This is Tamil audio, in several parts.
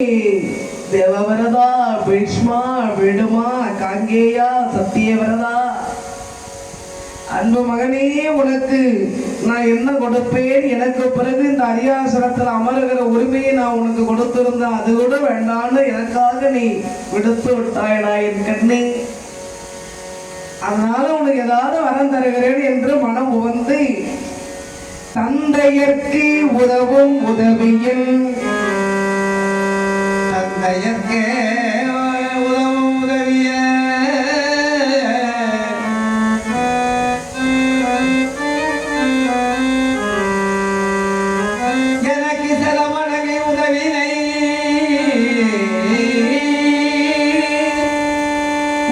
தேவவரதா, பீஷ்மா, விடுமா, காங்கேயா, சத்தியவரதா, அன்பு மகனே, உனக்கு நான் என்ன கொடுப்பேன்? எனக்கு பிறகு இந்த அரியாசனத்தில் அமருகிற உரிமையை நான் உனக்கு கொடுத்திருந்தேன். அது கூட வேண்டான்னு எனக்காக நீ விடுத்து விட்டாயடா என் கண்ணே. அதனால உனக்கு ஏதாவது வரம் தருகிறேன் என்று மனம் உவந்து தந்தையர்க்கு உதவும் உதவியில் தந்தையர்க்கே உதவும் உதவிய எனக்கு சில மடங்கு உதவினை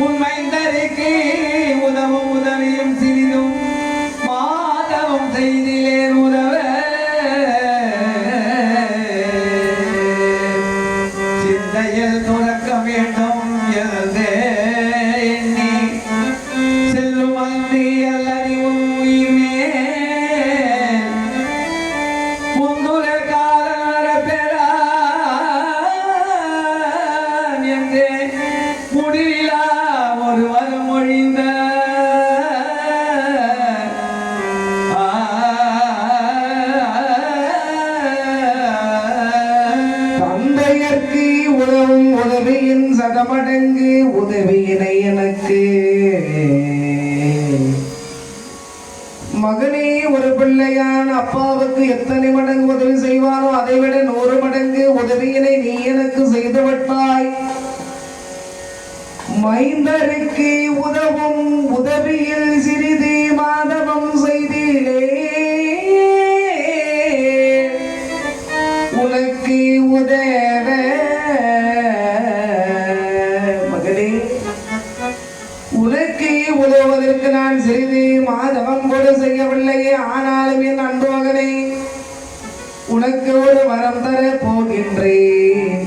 உண்மைந்தருக்கு உதவும் உதவியும் சிறிதும் மாதவம் செய்திலேன் உதவ சிந்தையில் துறக்க வேண்டும் எழுதே எண்ணி செல்லும் அந்தி அல்லறி உயிர்மே முந்துர கால பெறான் என்றே முடிவிலா ஒரு வரம் மொழிந்த தந்தையர்க்கு உதவும் உதவியின் சதமடங்கு உதவியினை எனக்கு மகனே, ஒரு பிள்ளையான் அப்பாவுக்கு எத்தனை மடங்கு உதவி செய்வானோ அதை விட 100 மடங்கு உதவியினை நீ எனக்கு செய்து விட்டாய். மைந்தருக்கு உதவும் உதவியில் சிறிது மாதவம் செய்திலே உனக்கு உதவ மகளே, உனக்கு உதவுவதற்கு நான் சிறிது மாதவம் கூட செய்யவில்லையே. ஆனாலும் என் அன்பு மகனே, உனக்கு ஒரு வரம் தர போகின்றேன்.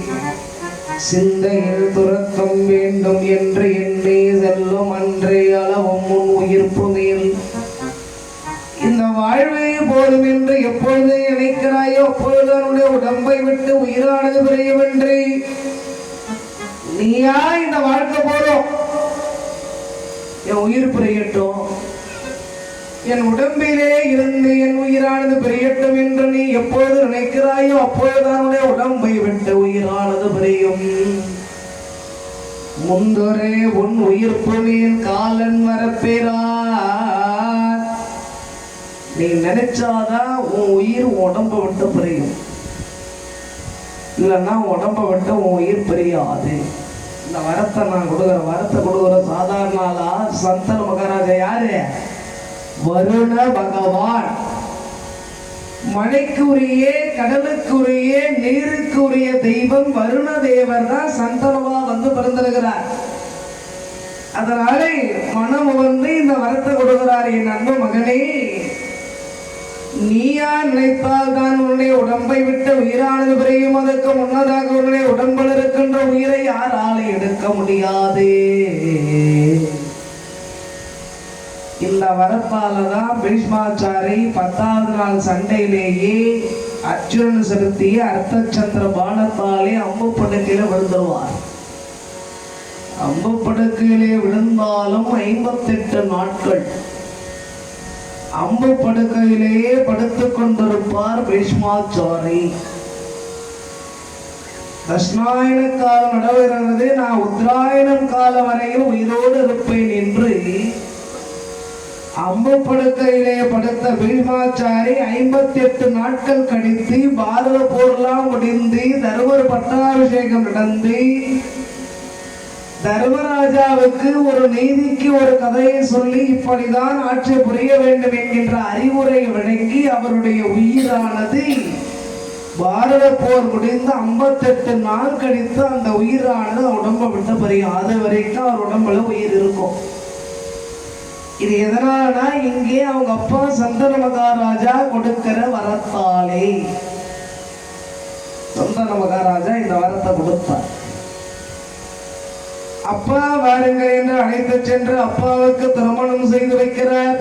சிந்தையில் துறக்கம் வேண்டும் என்று எண்ணி செல்லும் அன்றே அளவும் முன் உயிர்ப்பு மேல் இந்த வாழ்வே போதும் என்று எப்பொழுது நினைக்கிறாயோ அப்பொழுது அவனுடைய உடம்பை விட்டு உயிரானது பிரியும் என்று நீயா இந்த வாழ்க்கை போதும், என் உயிர் பிரியட்டும், என் உடம்பிலே இருந்து என் உயிரானது பிரியட்டும் என்று நீ எப்பொழுது நினைக்கிறாயோ அப்பொழுது அவனுடைய உடம்பை விட்டு உயிரானது பிரியும். முந்தொரே உன் உயிர்ப்பு மேல் காலன் வரப்பேறார். நீ நினைச்சாதான் உன் உயிர் உடம்ப விட்டு பிரியும், இல்லைன்னா உடம்ப விட்டு உன் உயிர் பிரியாது. இந்த வரத்தை நான் கொடுக்குற சாதாரண ஆளா? சந்தன மகாராஜா யாரு? வருண பகவான். மழைக்குரிய, கடலுக்குரிய, நீருக்குரிய தெய்வம் வருண தேவர் தான் சந்தனவா வந்து பிறந்திருக்கிறார். அதனால மனம் வந்து இந்த வரத்தை கொடுக்கிறார். என் அன்பு மகனே, நீயா நினைத்தால் தான் உன்னுடைய உடம்பை விட்டு உயிரானது பிரியும். அதற்கு முன்னதாக உன்னுடைய உடம்பில் இருக்கின்ற உயிரை யாராலும் எடுக்க முடியாது. இந்த வரத்தாலதான் பீஷ்மாச்சாரி 10வது நாள் சண்டையிலேயே அர்ஜுனன் செலுத்திய அர்த்தச்சந்திர பானத்தாலே அம்பு படுக்கையில விழுந்துருவார். அம்பு படுக்கையிலே விழுந்தாலும் 58 நாட்கள் அம்பு படுக்கையிலேயே படுத்துக் கொண்டிருப்பார் பீஷ்மாச்சாரி. தட்சிணாயன காலம் நடைபெறுகிறது. நான் உத்தராயணம் காலம் வரையில் உயிரோடு இருப்பேன் என்று அம்பு படுக்கையிலே படுத்த பீஷ்மாச்சாரி 58 நாட்கள் கழித்து பாரத போர்லாம் முடிந்து தர்மர் பட்டாபிஷேகம் நடந்து தர்மராஜாவுக்கு ஒரு நீதிக்கு ஒரு கதையை சொல்லி இப்படிதான் ஆட்சி புரிய வேண்டும் என்கின்ற அறிவுரை வழங்கி அவருடைய உயிரானது பாரத போர் முடிந்து 58 நாள் கழித்து அந்த உயிரானது உடம்பை விட்டு பிரியும். அது வரைக்கும் அவர் உடம்புல உயிர் இருக்கும். இது எதனாலனா இங்கே அவங்க அப்பா சந்தன மகாராஜா கொடுக்கிற வரத்தாலே. சந்தன மகாராஜா இந்த வரத்தை கொடுத்தார். அப்பா வாருங்கள் என்று அழைத்து சென்று அப்பாவுக்கு திருமணம் செய்து வைக்கிறார்.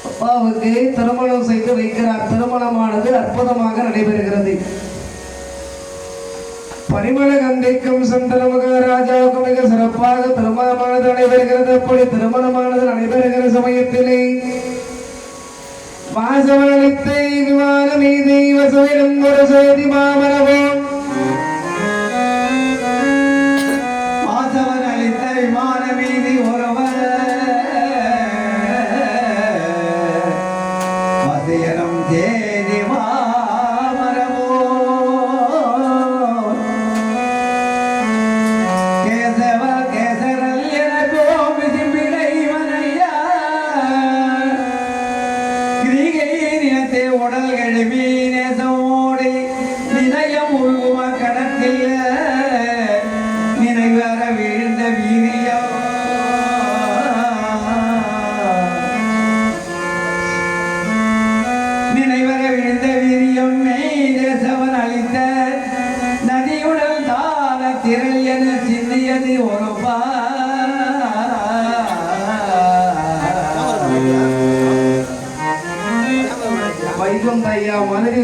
அப்பாவுக்கு திருமணம் செய்து வைக்கிறார். திருமணமானது அற்புதமாக நடைபெறுகிறது. பரிமள கந்திக்கும் சந்தன மகாராஜாவுக்கும் மிக சிறப்பாக திருமணமானது நடைபெறுகிறது. அப்படி திருமணமானது நடைபெறுகிற சமயத்திலே வாசவளித்தை விமான மீதி வசவிடும் ஒரு செய்தி மாமரவும் வாசவன் அளித்த விமான மீதி ஒருவர் மதியனம் தேதி மாமரவோ கேசவ கேசரல் என கோபிசி பிழை மனையா கிரிகை நிலத்தை உடல் கழுவி நேசமோடி நிலையம் உருகும கடத்தில் நினைவர வீழ்ந்த வீரியம் நினைவர வீழ்ந்த வீரியம் மெய் தேசவன் அளித்த நதியுடல் தான திரள் என சிந்தியது ஒரு வைகுந்த ஐயா மாதிரி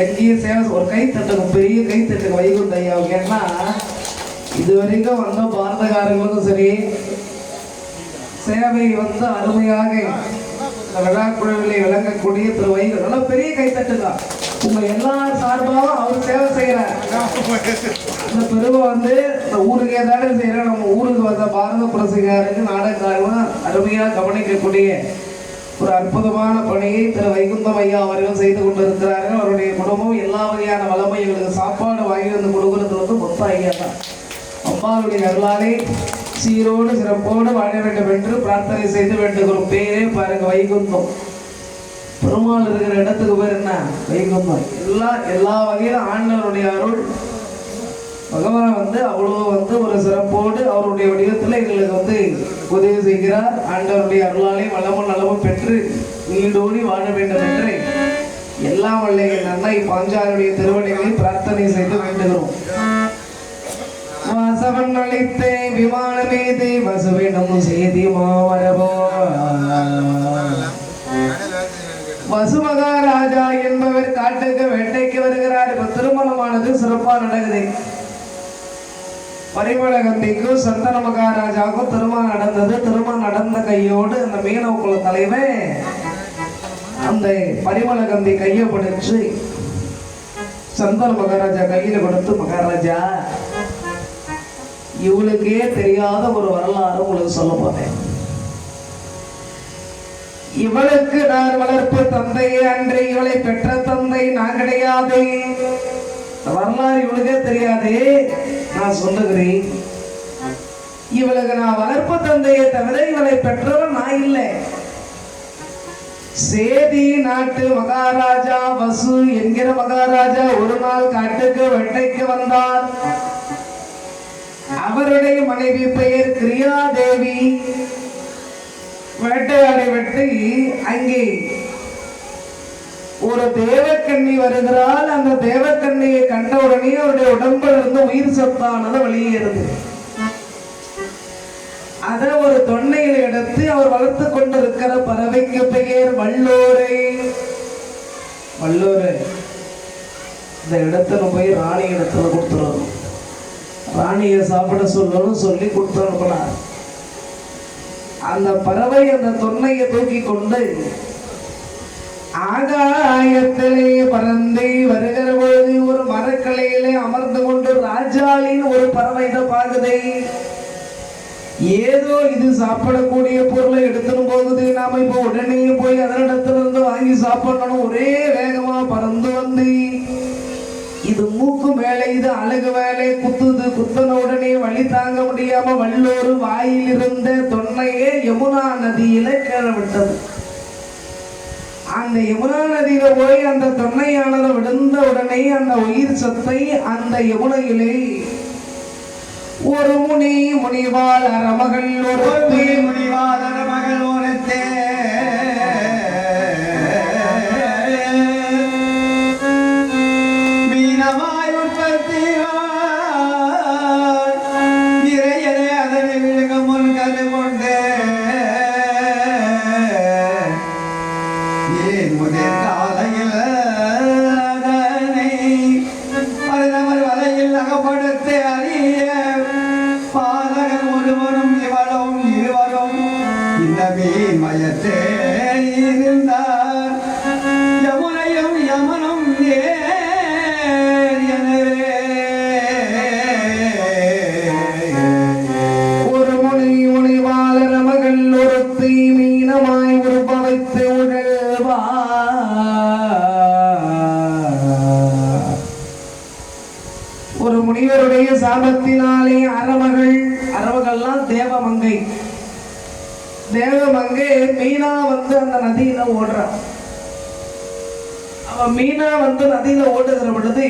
எங்கேயும் சேவை ஒரு கை தட்டுக்கும், பெரிய கை தட்டுக்கும் வைகுந்த ஐயா. ஏன்னா இது வரைக்கும் வந்த பாரதகாரங்களுக்கும் சரி சேவை வந்து அருமையாக இந்த விழா குழுவிலே விளங்கக்கூடிய திரு வைகுந்த நல்ல பெரிய கை தட்டுதான். உங்க எல்லார் சார்பாகவும் அவர் சேவை செய்யறார். இந்த பெருமை வந்து இந்த ஊருக்கே தானே செய்யறோம். நம்ம ஊருக்கு வந்த பாரத புரட்சிகாரருக்கு நாடகக்காரங்க அருமையாக கவனிக்கக்கூடிய ஒரு அற்புதமான பணியை திரு வைகுந்தம் ஐயா அவர்கள் செய்து கொண்டிருக்கிறார்கள். அவருடைய குடும்பம் எல்லா வகையான வளமை எங்களுக்கு சாப்பாடு வாங்கி வந்து கொடுக்கறது வந்து மொத்த ஐயா தான். அம்மாவுடைய அருளாலே சீரோடு சிறப்போடு வாழ வேண்டும் என்று பிரார்த்தனை செய்து வேண்டுகிறோம். பேரே பாருங்க வைகுந்தம். பெருமாள் இருக்கிற இடத்துக்கு பேர் என்ன? வைகுந்தம். எல்லா வகையிலும் ஆண்டவருடைய அருள் பகவான் வந்து அவ்வளோ வந்து ஒரு சிறப்போடு அவருடைய வடிவத்தில் எங்களுக்கு வந்து உதவி செய்கிறார். ஆண்டவருடைய அருளாலே வளமும் நலமும் பெற்று நீண்டோடி வாழ வேண்டும் என்று எல்லாம் வல்ல நன்மை பாஞ்சாலுடைய திருவடிகளை பிரார்த்தனை செய்து வேண்டுகிறோம். வாசவன் அளித்தே விமான மீது வசுவினும் செய்தி மாவரவோ வசு மகாராஜா என்பவர் காட்டுக்கு வேட்டைக்கு வருகிறார். இப்ப திருமணமானது சிறப்பா நடக்குது. பரிமள கந்திக்கும் சந்தன மகாராஜாவுக்கும் திருமணம் நடந்தது. திருமணம் நடந்த கையோடு அந்த மீனவ குல தலைவன் அந்த பரிமள கந்தி கையை பிடிச்சு சந்தன மகாராஜா கையில கொடுத்து, மகாராஜா இவளுக்கே தெரியாத ஒரு வரலாறு உங்களுக்கு சொல்ல போறேன். இவளுக்கு நான் வளர்ப்பு தந்தையே அன்றே, இவளை பெற்ற தந்தை நான் கிடையாது. வரலாறு இவளுக்கே தெரியாது. நான் சொல்லுகிறேன், இவளுக்கு நான் வளர்ப்பு தந்தையை தவிர இவளை பெற்றவன் நான் இல்லை. சேதி நாட்டு மகாராஜா வசு என்கிற மகாராஜா ஒரு நாள் காட்டுக்கு வேட்டைக்கு வந்தார். அவருடைய மனைவி பெயர் கிரியாதேவி. வேட்டையாடை வெட்டி அங்கே ஒரு தேவக்கண்ணி வருகிறாள். அந்த தேவக்கண்ணியை கண்டவுடனே அவருடைய உடம்பில் இருந்து உயிர் சத்தானது வெளியேறுது. அதை ஒரு தொன்னையில் எடுத்து அவர் வளர்த்து கொண்டிருக்கிற பறவைக்கு பெயர் வல்லோரை. வல்லோரை இந்த இடத்துல போய் ராணி இடத்துல கொடுத்துடணும், ராணியை சாப்பிட சொல்லணும் சொல்லி கொடுத்து அனுப்பினார். அந்த பறவை அந்த தொன்னையை தூக்கி கொண்டு ஆகாயத்திலே பறந்து வருகிற பொழுது ஒரு மரக்கிளையிலே அமர்ந்து கொண்டு ராஜாளின் ஒரு பறவை இதை பாக்குது. ஏதோ இது சாப்பிடக்கூடிய பொருளை எடுத்துன்னு போகுது. நாம இப்போ உடனே போய் அதனிடத்துல இருந்து வாங்கி சாப்பிடணும். ஒரே வேகமா பறந்து வந்து இது மூக்கு மேலே, இது அழகு மேலே குத்துது. குத்தன உடனே வழி தாங்க முடியாம வல்லோரு வாயில் இருந்த தொன்னையே யமுனா நதியில கீழே விட்டது. அந்த யமுனா நதியில போய் அந்த தொன்னையானதை விழுந்த உடனே அந்த உயிர் சத்தை அந்த யமுனையிலே ஒரு முனிவாள் அரமகள் ஒருத்தே, முனிவாள் அரமகள் ஒருத்தே மீனமாய் உற்பத்தி இறையனை அதனை விழுக முன் கரு கொண்டு ஏன் முதல் காலையில் அதனை பரதமர் வலையில் கடலில் அகப்படுத்த அறிய பாதகன் ஒருவரும் இவளும் இருவரும் இந்த மீன் மயத்தே இருந்தார் யமுனையும் யமனும் ஒரு முனி முனிவாளர மகள் ஒருத்தி மீனமாய் உருபவைத்து உழல்வா ஒரு முனிவருடைய சாபத்தினாலே அரமகள்லாம் தேவமங்கை மீனா வந்து அந்த நதியில ஓடுறான். அவன் மீனா வந்து நதியில ஓடுகிற பொழுது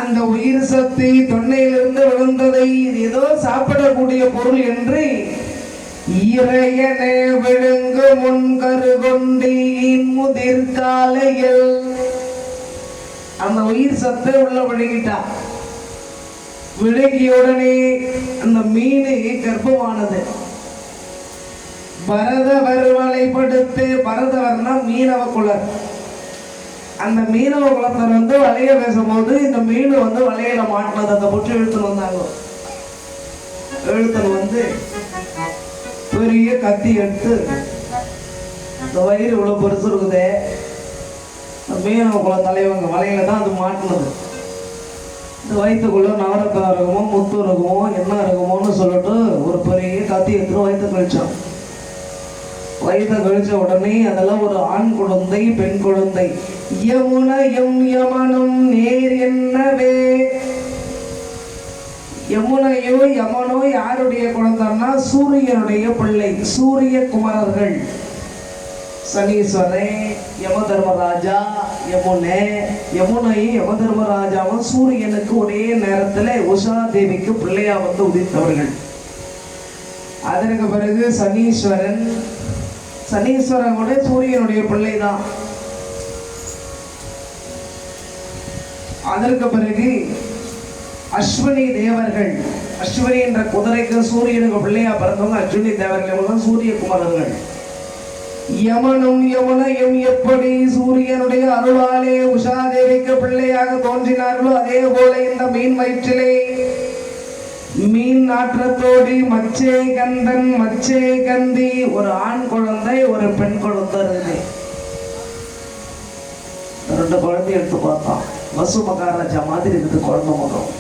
அந்த உயிர் சக்தி தொண்டையிலிருந்து விழுந்ததை ஏதோ சாப்பிடக்கூடிய பொருள் என்று இறையனே விழுங்கு முன்கரு கொண்டீன் முதிர் காலையில் அந்த உயிர் சத்தை உள்ள விழுங்கிட்டான். விழுங்கியுடனே அந்த மீன் கர்ப்பமானது. பரதவர் வலைப்படுத்து, பரதவர்னா மீனவ குலர். அந்த மீனவ குலத்தர் வந்து வலைய பேசும்போது இந்த மீன் வந்து வலையில மாட்டினது. அந்த புற்று இழுத்துன்னு வந்தாங்க. இழுத்துன்னு வந்து பெரிய கத்தி எடுத்து இந்த வயிறு இவ்வளவு பெருசு இருக்குதே, மீனவ குல தலைவங்க வலையில தான் அது மாட்டினது. இந்த வயிற்றுக்குள்ள நவரத்தம் இருக்குமோ முத்து இருக்குமோ என்ன இருக்குமோன்னு சொல்லிட்டு ஒரு பெரிய கத்தி எடுத்து வயிற்று கழிச்சான். வயிற்று கழிச்ச உடனே அதெல்லாம் ஒரு ஆண் குழந்தை பெண் குழந்தை. யமுனையும் யமனும் நேர் என்னவே. யமுனையோ யமனோ யாருடைய குழந்தைன்னா சூரியனுடைய பிள்ளை, சூரிய குமாரர்கள். சனீஸ்வரன், யம தர்மராஜா, யமுனையும் யம தர்மராஜாவும் சூரியனுக்கு ஒரே நேரத்தில் உஷா தேவிக்கு பிள்ளையா வந்து உதித்தவர்கள். அதற்கு பிறகு சனீஸ்வரன் கூட சூரியனுடைய பிள்ளை தான். அதற்கு பிறகு அஸ்வினி தேவர்கள், அஸ்வினி என்ற குதிரைக்கு சூரியனுக்கு பிள்ளையா பிறந்தவங்க அஸ்வினி தேவர்கள், சூரிய குமாரர்கள். யமனும் யமுனையும் எப்படி சூரியனுடைய அருளாலே உஷாதேவிக்கு பிள்ளையாக தோன்றினார்களோ அதே போல இந்த மீன் வயிற்றிலே மீன் நாற்றத்தோடு மச்சே கந்தன் மச்சே கந்தி ஒரு ஆண் குழந்தை ஒரு பெண் குழந்தை இருக்குது. ரெண்டு குழந்தை எடுத்து பார்த்தான். வசு மகாராஜா மாதிரி இருக்குது குழந்தை முகம்.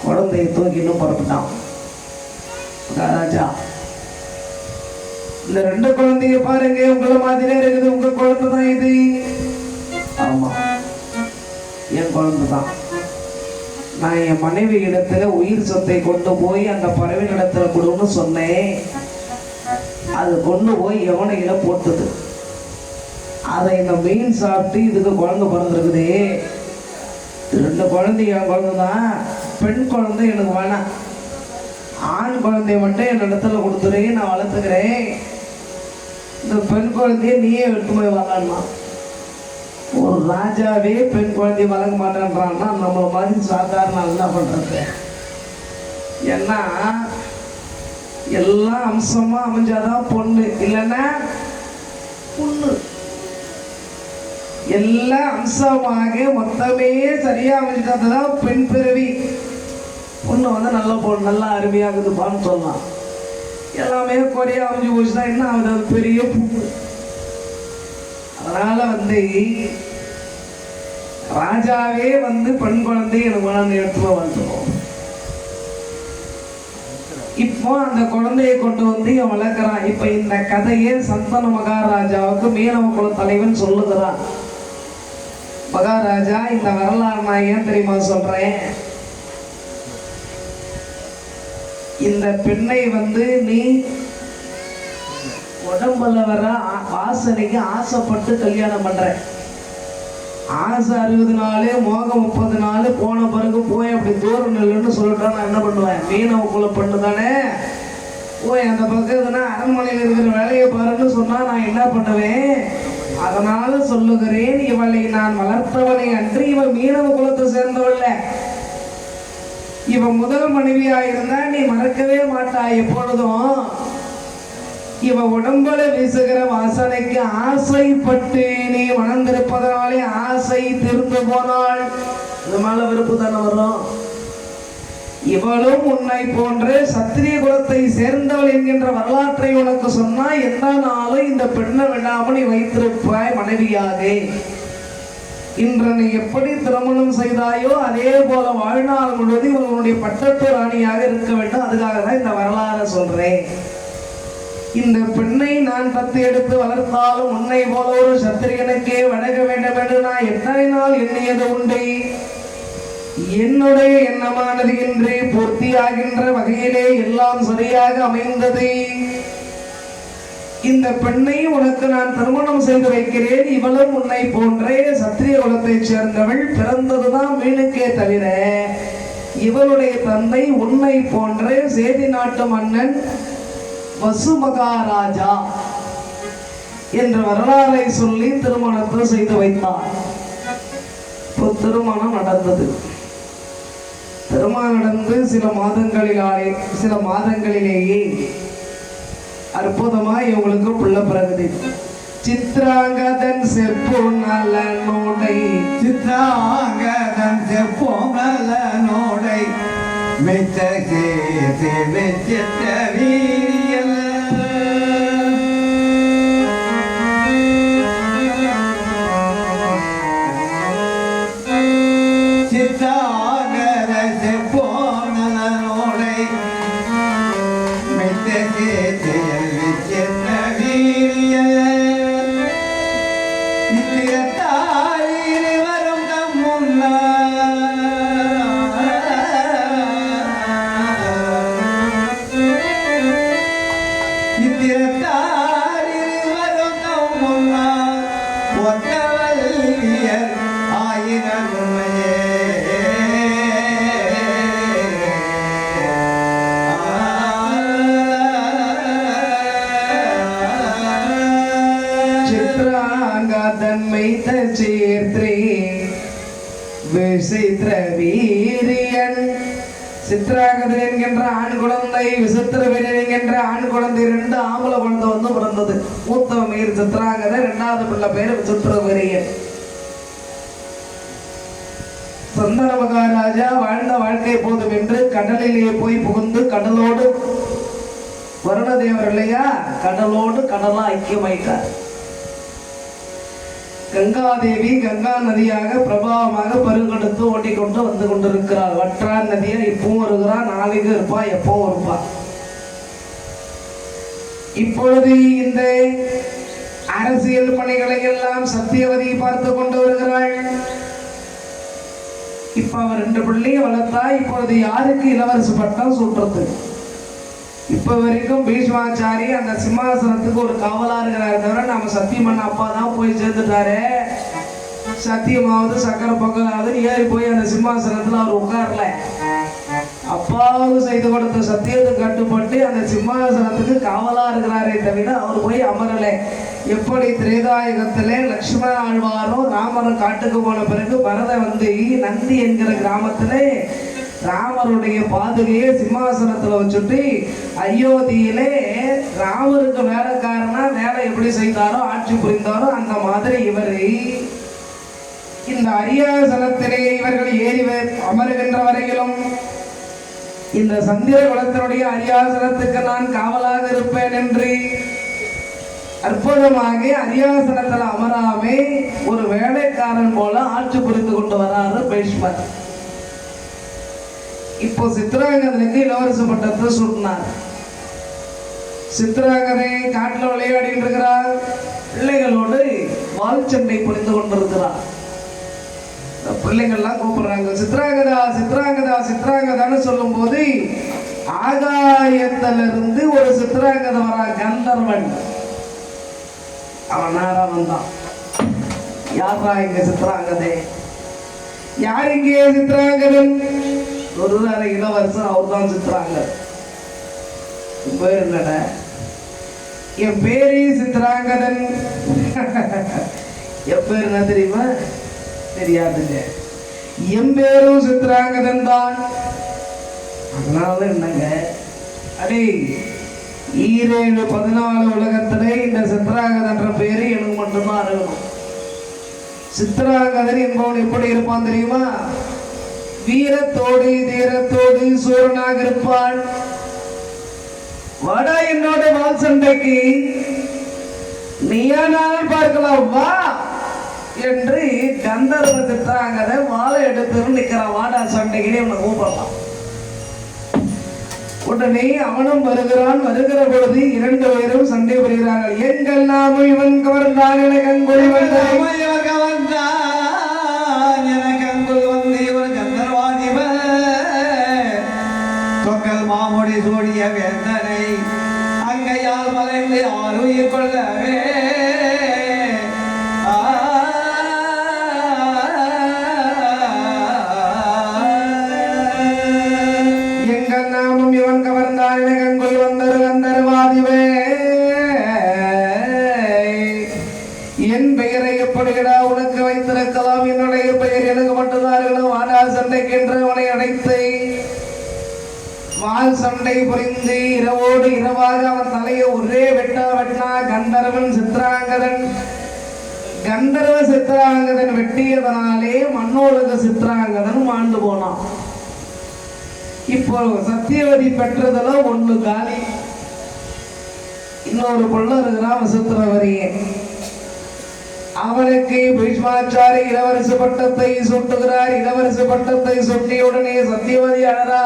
குழந்தையை தூக்கின்னு புறப்பட்டான் மகாராஜா. இந்த ரெண்டு குழந்தைய பாருங்க, உங்களை மாதிரியே இருக்குது. உங்க குழந்தை தான் இது. ஆமா, என் குழந்தை தான். நான் என் மனைவி இடத்துல உயிர் சொத்தை கொண்டு போய் அந்த பறவை இடத்துல கொடுன்னு சொன்னேன். அது கொண்டு போய் யமுனையில போட்டது. அதை இந்த மீன் சாப்பிட்டு இதுக்கு குழந்தை பிறந்திருக்குது. ரெண்டு குழந்தை என் குழந்தை தான். பெண் குழந்தை எனக்கு வேணாம். ஆண் குழந்தைய மட்டும் என் இடத்துல கொடுத்துரு, நான் வளர்த்துக்கிறேன். இந்த பெண் குழந்தைய நீயே எடுத்து போய் வளரணுமா? ஒரு ராஜாவே பெண் குழந்தைய வளர்க்க மாட்டேன்றான்னா நம்மள மாதிரி சாதாரண என்ன பண்றது? ஏன்னா எல்லாம் அம்சமா அமைஞ்சாதான் பொண்ணு, இல்லைன்னா பொண்ணு. எல்லாம் அம்சமாக மொத்தமே சரியா அமைஞ்சிட்டதுதான் பெண் பிறவி. பொண்ணு வந்து நல்ல பொண்ணு, நல்லா அருமையாகுதுப்பான்னு சொல்லலாம். எல்லாமே குறையா அமைஞ்சு போச்சுன்னா என்ன ஆகுது? அது பெரிய பூ. அதனால வந்து ராஜாவே வந்து பெண் குழந்தை எனக்கு குழந்தை எடுத்து வந்துடும். இப்போ அந்த குழந்தையை கொண்டு வந்து இவன் வளர்க்குறான். இப்ப இந்த கதையை சந்தன மகாராஜாவுக்கு மீனவ குல தலைவன் சொல்லுகிறான். மகாராஜா, இந்த வரலாறு நான் ஏன் தெரியுமா சொல்றேன்? இந்த பெண்ணை வந்து நீ உடம்புல வர வாசனைக்கு ஆசைப்பட்டு கல்யாணம் பண்ற. ஆசை 60 நாள், மோகம் 30 நாள் போன பிறகு போய் அப்படி தூரம் நில்லுன்னு சொல்லிட்டா நான் என்ன பண்ணுவேன்? மீனவக்குள்ள பெண்ணு தானே, போய் அந்த பக்கத்துனா அரண்மனையில் இருக்கிற வேலையை பாருன்னு சொன்னா நான் என்ன பண்ணுவேன்? அதனால சொல்லுகிறேன், இவளை நான் வளர்த்தவனை அன்று இவன் மீனவ குலத்தை சேர்ந்தவள்ல. இவன் முதல் மனைவியா இருந்தா நீ மறக்கவே மாட்டாய் எப்பொழுதும். இவ உடம்புல வீசுகிற வாசனைக்கு ஆசைப்பட்டு நீ மணந்திருப்பதனாலே ஆசை தீர்ந்து போனாள். இது மேல விருப்பு தானே வரும். இவளும் உன்னை போன்ற சத்திரிய குலத்தை சேர்ந்தவள் என்கின்ற வரலாற்றை உனக்கு சொன்னா எந்த நாளும் இந்த பெண்ணை விடாமல் நீ வைத்திருப்பாய் மனைவியாக. இன்று நீ எப்படி திருமணம் செய்தாயோ அதே போல வாழ்நாள் முழுவதும் இவனுடைய பட்டத்து ராணியாக இருக்க வேண்டும். அதுக்காக தான் இந்த வரலாறு சொல்றேன். இந்த பெண்ணை நான் தத்து எடுத்து வளர்த்தாலும் உன்னை போல ஒரு சத்திரியனுக்கே வணங்க வேண்டும் என்று நான் எத்தனை நாள் எண்ணியது உண்டே. என்னுடைய எண்ணமானது இன்றே பூர்த்தியாகின்ற வகையிலே எல்லாம் சரியாக அமைந்தது. இந்த பெண்ணை உனக்கு நான் திருமணம் செய்து வைக்கிறேன். இவளும் உன்னை போன்றே சத்திரிய குலத்தை சேர்ந்தவள். பிறந்ததுதான் வீணுக்கே தவிர இவளுடைய தந்தை உன்னை போன்றே சேதி நாட்டு மன்னன் வசு மகாராஜா என்ற வரலாறை சொல்லி திருமணத்தை செய்து வைத்தார். இப்போ திருமணம் நடந்தது. திருமணம் நடந்து சில மாதங்களிலேயே அற்புதமா இவங்களுக்கு பிள்ளை பிறகுது. சித்ராங்கதன் செப்பு நல்ல நோடை, சித்ராங்கதன் செப்பு நல்ல நோடை மெத்த வீரியல் விசித்திர வீரியன். சித்ராங்கதன் என்கின்ற ஆண் குழந்தை, விசித்திர வீரியன் என்கின்ற ஆண் குழந்தை, 2 ஆம்பளை குழந்தை வந்து பிறந்தது. மூத்த பேர் சித்ராங்கதன், 2வது பிள்ளை பேர் விசித்திர வீரியன். சந்தன மகாராஜா வாழ்ந்த வாழ்க்கை போதும் என்று கடலிலே போய் புகுந்து கடலோடு வருணதேவர் இல்லையா, கடலோடு கடலா ஐக்கியமாயிட்டார். கங்காதேவி கங்கா நதியாக பிரபாவமாக பருகெடுத்து ஓட்டிக்கொண்டு வந்து கொண்டிருக்கிறார். வற்றான் நதியா இப்பவும் வருகிறார், நாளைக்கு இருப்பா, எப்பவும் இருப்பா. இப்பொழுது இந்த அரசியல் பணிகளை எல்லாம் சத்தியவதி பார்த்து கொண்டு வருகிறாள். இப்ப அவர் 2 பிள்ளையை வளர்த்தா இப்பொழுது யாருக்கு இளவரசு பட்டம் சூட்டுறது? இப்ப வரைக்கும் பீஷ்மாச்சாரி அந்த சிம்மாசனத்துக்கு ஒரு காவலா இருக்கிறாரு தவிர நம்ம சத்தியமன் அப்பா தான் போய் சேர்ந்துட்டாரு. சத்தியமாவது சக்கர பொங்கலாவது ஏறி போய் அந்த சிம்மாசனத்துல அவர் உட்காரல. அப்பாவுக்கு செய்து கொடுத்த சத்தியத்துக்கு கட்டுப்பட்டு அந்த சிம்மாசனத்துக்கு காவலா இருக்கிறாரே தவிர அவர் போய் அமரலை. எப்படி திரேதாயுகத்திலே லக்ஷ்மண ஆழ்வாரும் ராமரும் காட்டுக்கு போன பிறகு பரத வந்து நந்தி என்கிற கிராமத்திலே ராமருடைய பாதுகையை சிம்மாசனத்துல வச்சுட்டு அயோத்தியிலே ராமருக்கு வேலைக்காரனா வேலை எப்படி செய்தாரோ ஆட்சி புரிந்தாரோ அந்த மாதிரி இவரை இந்த அரியாசனத்திலே இவர்கள் ஏறி அமருகின்ற வரையிலும் இந்த சந்திர குலத்தினுடைய அரியாசனத்துக்கு நான் காவலாக இருப்பேன் என்று அற்புதமாக அரியாசனத்தில் அமராமே ஒரு வேலைக்காரன் போல ஆட்சி புரிந்து கொண்டு வராரு பீஷ்மர். இப்போ சித்ராங்கதனுக்கு இளவரசு பட்டத்தை சூட்டினார். சித்ராங்கதை காட்டில் விளையாடிட்டு இருக்கிறார். பிள்ளைகளோடு வால் சண்டை புரிந்து கொண்டிருக்கிறார். பிள்ளைங்கள்லாம் கூப்பிடுறாங்க, சித்ராங்கதா சித்ராங்கதா சித்ராங்கதான்னு சொல்லும் போது ஆகாயத்திலிருந்து ஒரு சித்ராங்கதை வரா, கந்தர்வன். அவன் நேரா வந்தான். யாரா இங்க சித்ராங்கதே? யார் இங்கே சித்ராங்கதன்? ஒரு இளவரசர், அவர் தான் சித்ராங்கதன். பேர் என்னட? என் பேரே சித்ராங்கதன். என் பேர் என்ன தெரியுமா? தெரியாதுங்க. என் பேரும் சித்ராங்கதன் தான். அதனால என்னங்க, அடே ஈரேழு 14 உலகத்திலே இந்த சித்ராங்கதன் என்ற பேரு எனக்கு மட்டும்தான் அறியணும். சித்ராங்கதன் என்பவன் எப்படி இருப்பான் தெரியுமா? வீரத்தோடு தீரத்தோடு சூரனாக இருப்பான். வாடா என்னோட வால் சண்டைக்கு, நீயானால் பார்க்கலாம் வா என்று கந்தர்வ சித்ராங்கதன் வாழை எடுத்து நிற்கிறான். வாடா சண்டைக்கு அவனை கூப்பிடலாம். உடனே அவனும் வருகிறான். வருகிற பொழுது 2 பேரும் சண்டை புரிகிறார்கள். எங்கள் நாமும் இவன் கவர்ந்தான் என கண்கொடி வந்தான் தொங்கல் மாமுடி சூடிய வேந்தனை அங்கையால் மலைந்து ஆறுயிர் கொள்ளவே என் பெயரை எப்படிடா உனக்கு வைத்திருக்கலாம்? என்னுடைய பெயர் எனக்கு மட்டும்தான். வாடா சண்டைக்கென்று அவனை அடைத்து வால் சண்டை புரிந்து இரவோடு இரவாக அவன் தலையை ஒரே வெட்டினா. கந்தர்வன் சித்ராங்கதன் கந்தர்வ சித்ராங்கதன் வெட்டியதனாலே மண்ணோலக சித்ராங்கதன் மாண்டு போனான். இப்போ சத்தியவதி பெற்றதுல 1 காலி. இன்னொரு பொண்ணு இருக்கிறான் வசுத்திரவரியே. அவனுக்கு பீஷ்மாச்சாரி இளவரசு பட்டத்தை சூட்டுகிறார். இளவரசு பட்டத்தை சுட்டியுடனே சத்தியவதி அழறா.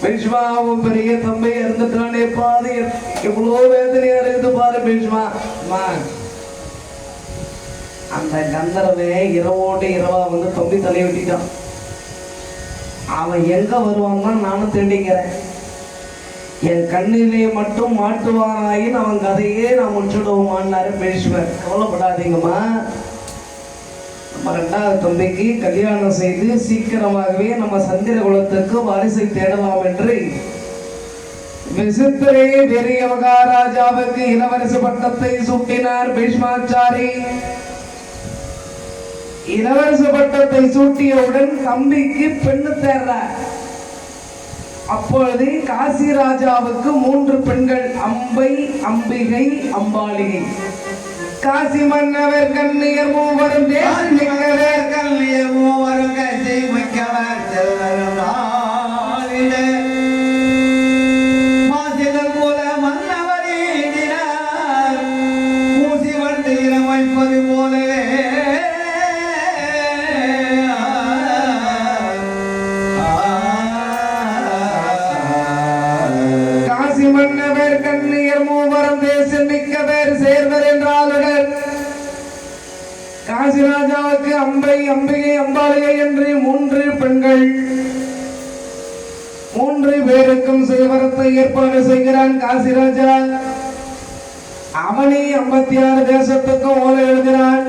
பீஷ்மாவும் பெரிய தம்பி இறந்துட்டானே பாரு, எவ்வளோ வேதனையா இருக்குது பாரு பீஷ்மா. அந்த கந்தர்வே இரவோடு இரவா வந்து தம்பி தலையை வெட்டிட்டான். அவன் எங்க வருவான் நானும் தேடிக்கிறேன். என் கண்ணிலே மட்டும் மாட்டுவானாயின் அவன் கதையே நான் முடிச்சுடுவோமான்னாரு பீஷ்மர். கவலைப்படாதீங்கம்மா, நம்ம 2வது தம்பிக்கு கல்யாணம் செய்து சீக்கிரமாகவே நம்ம சந்திர குலத்துக்கு வாரிசை தேடலாம் என்று விசித்திரே பெரிய மகாராஜாவுக்கு இளவரசு பட்டத்தை சூட்டினார் பீஷ்மாச்சாரி. இளவரசு பட்டத்தை சூட்டியவுடன் தம்பிக்கு பெண்ணு தேர்றார். அப்பொழுது காசி ராஜாவுக்கு 3 பெண்கள், அம்பை, அம்பிகை, அம்பாலிகை. காசி மன்னவர் கண்ணியர் மூவரும் தேசிகவர் கண்ணியர் மூவரும் கசி மிக்கவர் மாசிதல் போல மன்னவரீடினார். மூசி வண்டு இனம் வைப்பது போலவே மன்னவர் கண்ணியர் மூவரும் தேசம் மிக்கவர் சேர்வர் என்றாலுடன் காசி ராஜாவுக்கு அம்பை, அம்பிகை, அம்பாலிகை என்று 3 பெண்கள். 3 பேருக்கும் செய்வரத்தை ஏற்பாடு செய்கிறான் காசி ராஜா. அவனே 56 தேசத்துக்கும் ஓலை எழுதுகிறான்.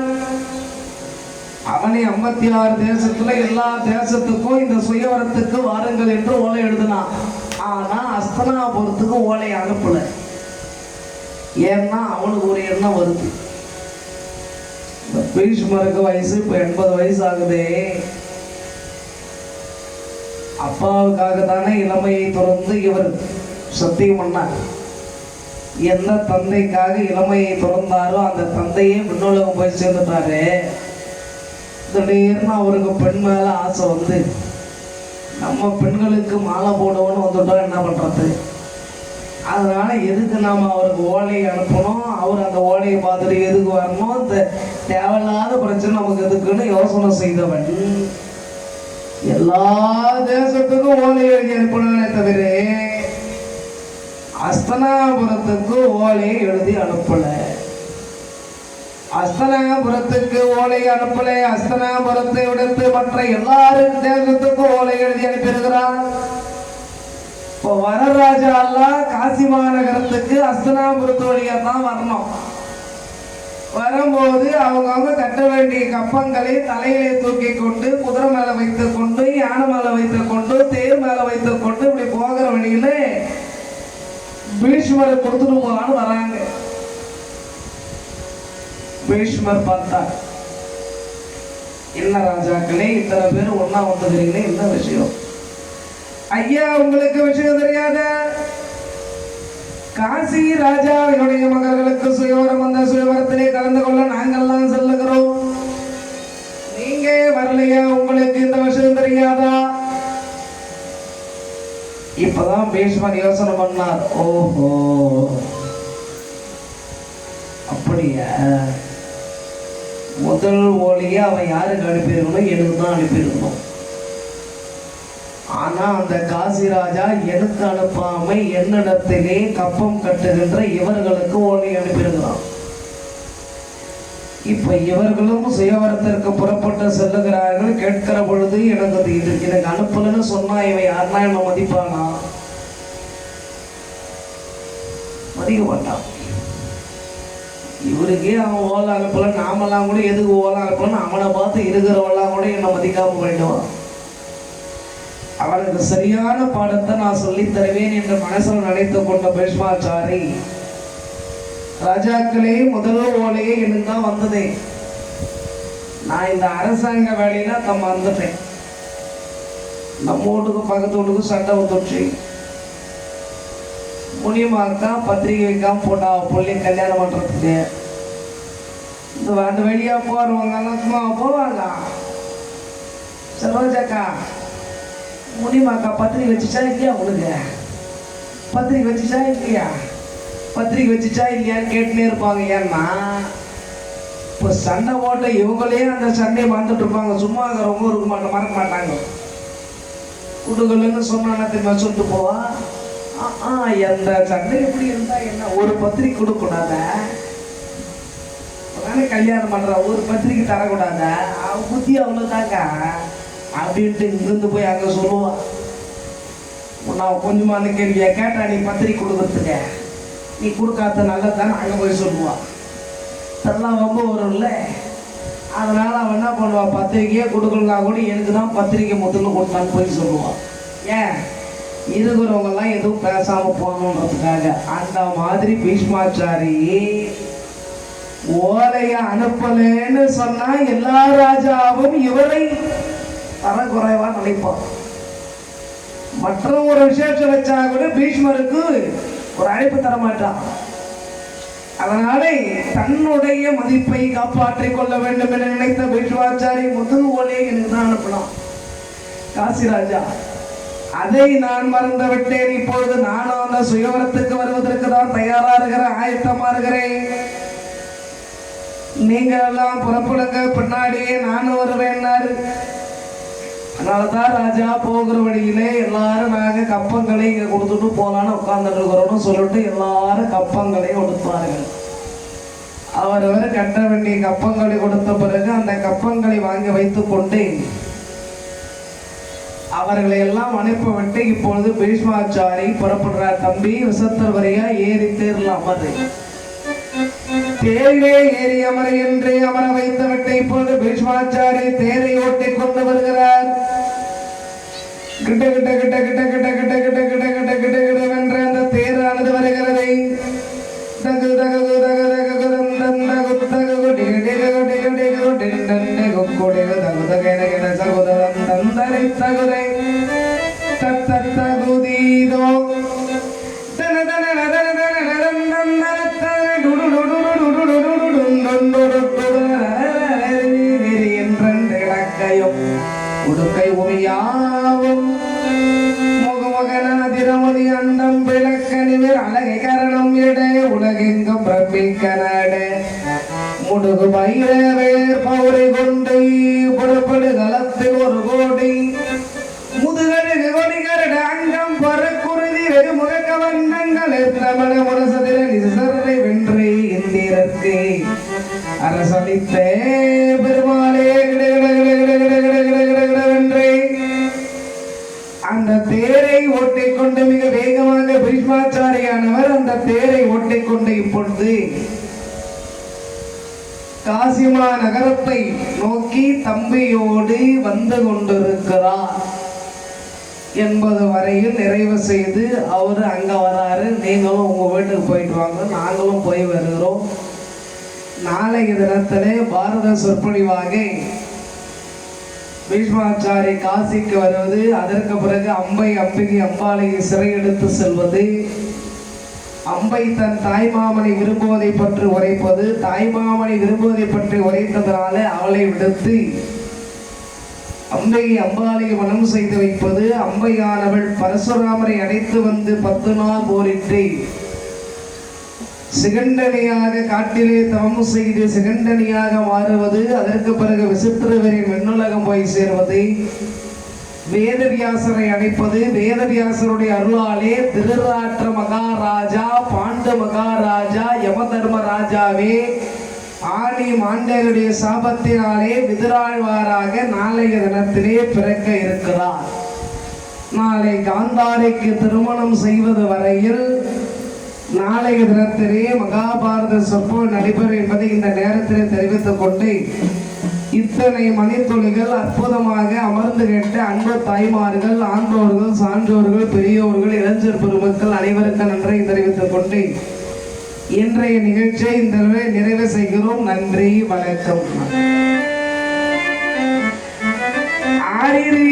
அவனே 56 தேசத்துல எல்லா தேசத்துக்கும் இந்த சுயவரத்துக்கு வாருங்கள் என்று ஓலை எழுதினான். ஆனா அஸ்தனாபுரத்துக்கு ஓலை அனுப்பல. ஏன்னா அவனுக்கு ஒரு எண்ணம் வருது. பீஷ்மருக்கு வயசு இப்ப 80 வயசு ஆகுதே. அப்பாவுக்காக தானே இளமையை துறந்து இவர் சத்தியம் பண்ணார். எந்த தந்தைக்காக இளமையை துறந்தாரோ அந்த தந்தையே விண்ணுலகம் போய் சேர்ந்துட்டாரு. திடீர்னு அவருக்கு பெண் மேல ஆசை வந்து நம்ம பெண்களுக்கு மாலை போடுவோன்னு வந்துட்டோம், என்ன பண்றது? அதனால எதுக்கு நாம அவருக்கு ஓலையை அனுப்பணும், அவர் அந்த ஓலையை பார்த்துட்டு எதுக்கு வரணும், இந்த தேவையில்லாத பிரச்சனை நமக்கு எதுக்குன்னு யோசனை செய்தவன் எல்லா தேசத்துக்கும் ஓலை எழுதி அனுப்பினானே தவிர அஸ்தனாபுரத்துக்கு ஓலை எழுதி அனுப்பல. அஸ்தனாபுரத்துக்கு ஓலை அனுப்பல. அஸ்தனாபுரத்தை விடுத்து மற்ற எல்லாரும் தேசத்துக்கும் ஓலை எழுதி அனுப்பியிருக்கிறான். இப்போ வரராஜா எல்லாம் காசி மாநகரத்துக்கு அஸ்தனாபுரத்து வழியா தான் வரணும். வரும்போது அவங்க கட்ட வேண்டிய கப்பங்களை தலையிலே தூக்கி கொண்டு, குதிரை மேல வைத்துக் கொண்டு, யானை மேல வைத்துக் கொண்டு, தேர் மேல வைத்துக் கொண்டு இப்படி போகிற வழியில பீஷ்மரை கொடுத்துட்டு போகலான்னு வராங்க. பீஷ்மர் பார்த்தார், என்ன ராஜாக்களே இத்தனை பேர் ஒன்னா வந்துக்கிறீங்களே, என்ன விஷயம்? ஐயா உங்களுக்கு விஷயம் தெரியாத? காசி ராஜாவினுடைய மகர்களுக்கு சுயவரம், அந்த சுயவரத்திலே கலந்து கொள்ள நாங்கள்லாம் செல்லுகிறோம். நீங்க வரலையா? உங்களுக்கு இந்த விஷயம் தெரியாதா? இப்பதான் பீஷ்மர் யோசனை பண்ணார். ஓஹோ, அப்படியா? முதல் ஓலியை அவன் யாருக்கு அனுப்பியிருக்கணும்? எனக்கு தான் அனுப்பியிருக்கணும். ஆனா அந்த காசி ராஜா எனக்கு அனுப்பாம என்னிடத்திலே கப்பம் கட்டுகின்ற இவர்களுக்கு ஓலை அனுப்பியிருக்கிறான். இப்ப இவர்களும் சுயவரத்திற்கு புறப்பட்டு செல்லுகிறார்கள். கேட்கிற பொழுது எனக்கு எனக்கு அனுப்பலன்னு சொன்னா இவன் யாருன்னா என்ன மதிப்பானா? மதிக்க மாட்டான். இவருக்கே அவன் ஓலை அனுப்பல, நாமெல்லாம் கூட எதுக்கு ஓலை அனுப்பலன்னு அவனை பார்த்து இருக்கிறவெல்லாம் கூட என்னை மதிக்காம போயிடுவான். அவனுக்கு சரியான பாடத்தை நான் சொல்லித் தருவேன் என்று மனசில் நினைத்து கொண்ட பீஷ்மாச்சாரி, ராஜாக்களே, முதல் ஓலையே எனக்கு தான் வந்ததே. நான் இந்த அரசாங்க வேலையில வந்துட்டேன். நம்ம வீட்டுக்கு பக்கத்து வீட்டுக்கு சண்டை வந்துடுச்சு. முனியமாக்கா பத்திரிகை வைக்காம போட்டா பிள்ளை கல்யாணம் பண்றதுக்கு. அந்த வெளியா போறவங்க எல்லாம் சும்மா போவாங்க. சரோஜாக்கா, முனியமாக்கா பத்திரிகை வச்சுச்சா இல்லையா? உனக்கு பத்திரிகை வச்சுச்சா இல்லையா? பத்திரிகை வச்சுச்சா இல்லையான்னு கேட்டுனே இருப்பாங்க. ஏன்னா இப்போ சண்டை போட்ட இவங்களே அந்த சண்டையை வந்துட்டு இருப்பாங்க. சும்மா ரொம்ப இருக்க மாட்டேன், மறக்க மாட்டாங்க. குடுக்கலன்னு சொன்னா திரும்ப சொல்லிட்டு போவா. எந்த சண்டை எப்படி இருந்தா என்ன, ஒரு பத்திரிக்கை கொடுக்கூடாத, கல்யாணம் பண்ற ஒரு பத்திரிக்கை தரக்கூடாத, அவன் புத்தி அவ்வளோதாங்க அப்படின்ட்டு இங்கிருந்து போய் அங்கே சொல்லுவான். நான் கொஞ்சமா அந்த கேள்வியா கேட்டா, நீ பத்திரிக்கை கொடுக்கறதுக்கு நீ கொடுக்காத நல்லதான் அங்கே போய் சொல்லுவான். அதெல்லாம் ரொம்ப வரும்ல. அதனால அவன் என்ன பண்ணுவான், பத்திரிக்கையே கொடுக்கலனா கூட எனக்கு தான் பத்திரிக்கை முதல்ல கொடுத்தான்னு போய் சொல்லுவான். ஏன் இருக்கிறவங்கெல்லாம் எதுவும் பேசாம போகணுன்றதுக்காக. அந்த மாதிரி பீஷ்மாச்சாரி ஓலைய அனுப்பலன்னு சொன்னா எல்லா ராஜாவும் இவரை தரக்குறைவா நினைப்பான். மற்ற ஒரு விசேஷம் வச்சா கூட பீஷ்மருக்கு ஒரு அழைப்பு தர மாட்டான். அதனால தன்னுடைய மதிப்பை காப்பாற்றிக் கொள்ள வேண்டும் என நினைத்த பீஷ்மாச்சாரி முதல் ஓலையை எனக்கு தான் அனுப்பலாம். காசிராஜா, அதை நான் மறந்து விட்டேன். இப்பொழுது நானும் அந்த சுயவரத்துக்கு வருவதற்கு தான் தயாரா இருக்கிறேன், ஆயத்தமா இருக்கிறேன். நீங்க எல்லாம் புறப்படுங்க, பின்னாடியே நானும் வருவேன்னாரு. அதனாலதான் ராஜா போகிற வழியிலே எல்லாரும் நாங்க கப்பங்களை இங்க கொடுத்துட்டு போலான்னு உட்கார்ந்துட்டு இருக்கிறோம்னு சொல்லிட்டு எல்லாரும் கப்பங்களை கொடுத்தார்கள். அவரவர் கட்ட வேண்டிய கப்பங்களை கொடுத்த பிறகு அந்த கப்பங்களை வாங்கி வைத்துக் கொண்டு அவர்களை எல்லாம் அனுப்பிவிட்டு இப்பொழுது பீஷ்மாச்சாரி புறப்படுறார். தம்பி, விசத்தர் வரையா ஏறி தேர்ல அமரு. தேரிலே ஏறி அமர என்று அமர வைத்து விட்டு இப்பொழுது பீஷ்மாச்சாரி தேரை ஓட்டிக் கொண்டு வருகிறார். கிட்ட கிட்ட கிட்ட கிட்ட கிட்ட கிட்ட கிட்ட கிட்ட கிட்ட கிட்ட கிட்டவென்ற அந்த தேரானது வருகிறது. தகு தகு தகு தகு தந்தந்த குத்தகு டிகடிக டிகடிக டிண்டன்ன குக்குடிக தகு தகன சகுதம் தந்தரை தகுதை தத்த தகுதீதோ தன தன தன தன தந்தன டுடு டுடு டுடு டுடு டுடு என்றென்று இலக்கையும் உடுக்கை உமையாவும் முகமகனாதிரமதி அண்டம் விளக்க நிமிர் அழகை கரணம் எடை உலகெங்கும் பிரமிக்க நாடு முடுகு பைரவேர் பௌரை கொண்டு புறப்படு களத்தில் ஒரு கோடி முதுகழுகு கொடிகரடு அங்கம் பறக்குருதி வெகு முகக்க வண்ணங்கள் தமிழ முரசதிர நிசரை வென்று இந்திரற்கு அரசளித்தே பெருமாளே வென்றே. அந்த தேரை ஓட்டிக்கொண்டு மிக வேகமாக பீஷ்மாச்சாரியானவர் அந்த தேரை ஓட்டிக்கொண்டு இப்பொழுது காசிமா நகரத்தை நோக்கி தம்பியோடு வந்து கொண்டிருக்கிறார் என்பது வரையில் நிறைவு செய்து அவரு அங்க வராரு. நீங்களும் உங்க வீட்டுக்கு போயிட்டு வாங்க, நாங்களும் போய் வருகிறோம். நாளைய தினத்திலே பாரத சொற்பொழிவாக பீஷ்மாச்சாரி காசிக்கு வருவது, அதற்கு பிறகு அம்பை அம்பிகை அம்பாளை சிறை எடுத்து செல்வது, அம்பை தன் தாய்மாமனை விரும்புவதை பற்றி உரைப்பது, தாய்மாமனை விரும்புவதை பற்றி உரைத்ததனால அவளை விடுத்து அம்பையை அம்பாலை மனம் செய்து வைப்பது. அம்பையானவள் பரசுராமரை அடைத்து வந்து 10 நாள் போரிட்டு சிகண்டனியாக காட்டிலே தவம் செய்து சிகண்டனியாக மாறுவது. அதற்கு பிறகு விசித்திரவரின் விண்ணுலகம் போய் சேர்வது. வேதவியாசரை அடைப்பது. வேதவியாசருடைய அருளாலே திருராற்ற மகாராஜா, பாண்டு மகாராஜா, யமதர்மராஜாவே ஆடி மாண்டேருடைய சாபத்தினாலே விதிராழ்வாராக நாளைய தினத்திலே பிறக்க இருக்கிறார். நாளை காந்தாரைக்கு திருமணம் செய்வது வரையில் நாளைய தினத்திலே மகாபாரத சொற்பொழிவு நடைபெறும் என்பதை இந்த நேரத்திலே தெரிவித்துக் கொண்டு இத்தனை மணித்துளிகள் அற்புதமாக அமர்ந்து கேட்ட அன்பு தாய்மார்கள், ஆன்றோர்கள், சான்றோர்கள், பெரியோர்கள், இளைஞர் பெருமக்கள் அனைவருக்கும் நன்றியை தெரிவித்துக் கொண்டு இன்றைய நிகழ்ச்சியை இந்த நிறைவு செய்கிறோம். நன்றி, வணக்கம். ஆரிரு